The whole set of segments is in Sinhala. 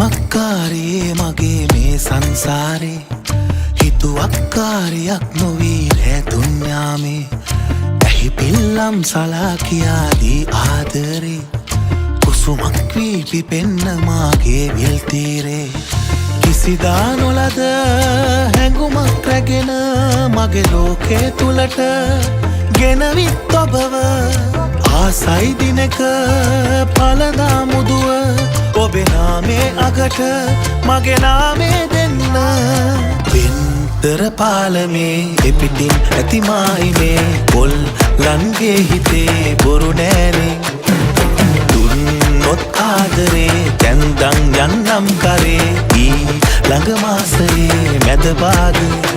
මක්කාරේ මගේ මේ සංසාරේ හිතුවක්කාරයක් නොවී රැතුන්යාමේ ඇහි පිල්ලම් සලා කියාදී ආදරේ කුසුමක් වී පිපෙන්න මාගේ විල්තීරේ කිසිදා නොලද හැඟුමක් රැගෙන මගේ ලෝකේ තුලට ගෙනවිත් ඔබව ආසයි දිනක පළදා මුදුව ඔබේ නාමේ අගට මගේ නාමේ දෙන්න පින්තර පාලමේ එපිටින් ඇති මායිමේ පොල් ලන්ගේ හිතේ බොරු නෑනේ දුන්නොත් ආදරේ දැන්දන් යන්නම් කරේ ඊ ළඟ මාසයේ මැද භාගේ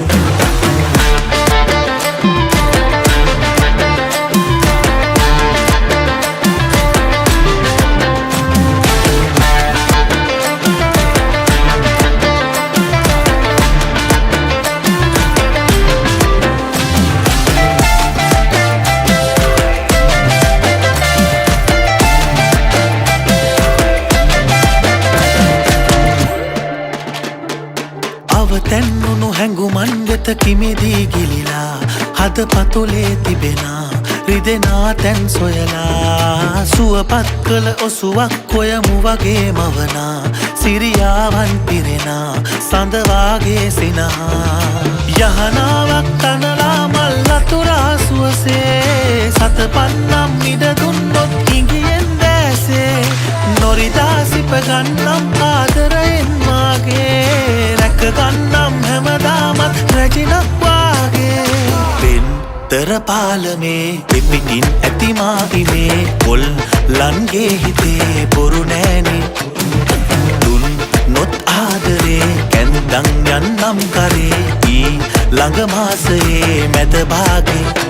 තැන්නුණු හැඟුමන් වෙත කිමිදී ගිලිලා හද පතුලේ තිබෙනා රිදෙනා තැන් සොයලා සුවපත් කළ ඔසුවක් ඔයමු වගේ මවනා සිරියාවන් පිරෙනා සඳවාගේ සිනහා යහනාවක් තනලා මල් අතුරා සුවසේ සතපන්නම් ඉඩ දුන්නොත් ඉඟියෙන් දැසේ නොරිදා සිප ගන්නම් ආදරයෙන් මාගේ ගන්නම් හැමදාමත් රැජිනක් වාගේ පෙන්තර පාලමේ එපිටින් ඇති මාහිමේ පොල් ලන්ගේ හිතේ බොරු නෑනේ දුන්නොත් ආදරේ කැන්දන් යන්නම් කරේ ඊ ළඟ මාසයේ මැද භාගේ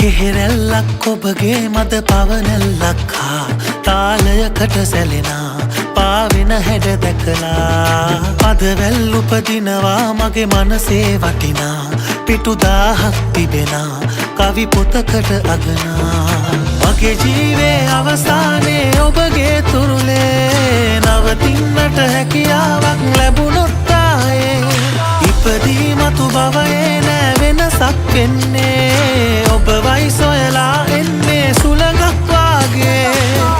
කෙහෙරැල්ලක් ඔබගේ මද පවනැල්ලක් හා තාලයකට සැලෙනා පාවෙන හැඩ දැකලා පදවැල් උපදිනවා මගේ මනසේ වටිනා පිටුදාහක් තිබෙනා කවි පොතකට අගනා මගේ ජීවේ අවසානයේ ඔබගේ තුරුලේ නවතින්නට හැකියාවක් ලැබුණොත් ආයේ ඉපදී මතු භවයේ නෑ වෙනසක් වෙන්නේ ඔබවයි සොයලා එන්නේ සුළඟක් වාගේ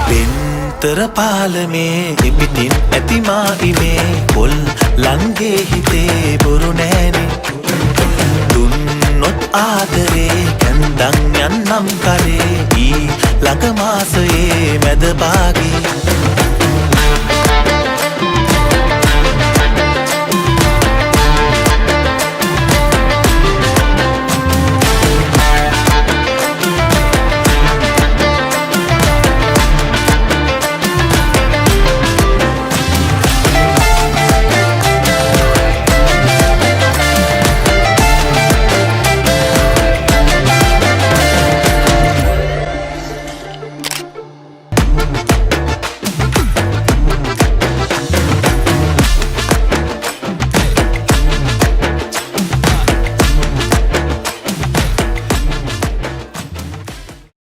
පින්තර පාලමේ එපිටින් ඇති මාහිමේ පොල් ලන්ගේ හිතේ බොරු නෑනේ දුන්නොත් ආදරේ කැන්දන් යන්නම් කරේ ඊ ළඟ මාසයේ මැද භාගේ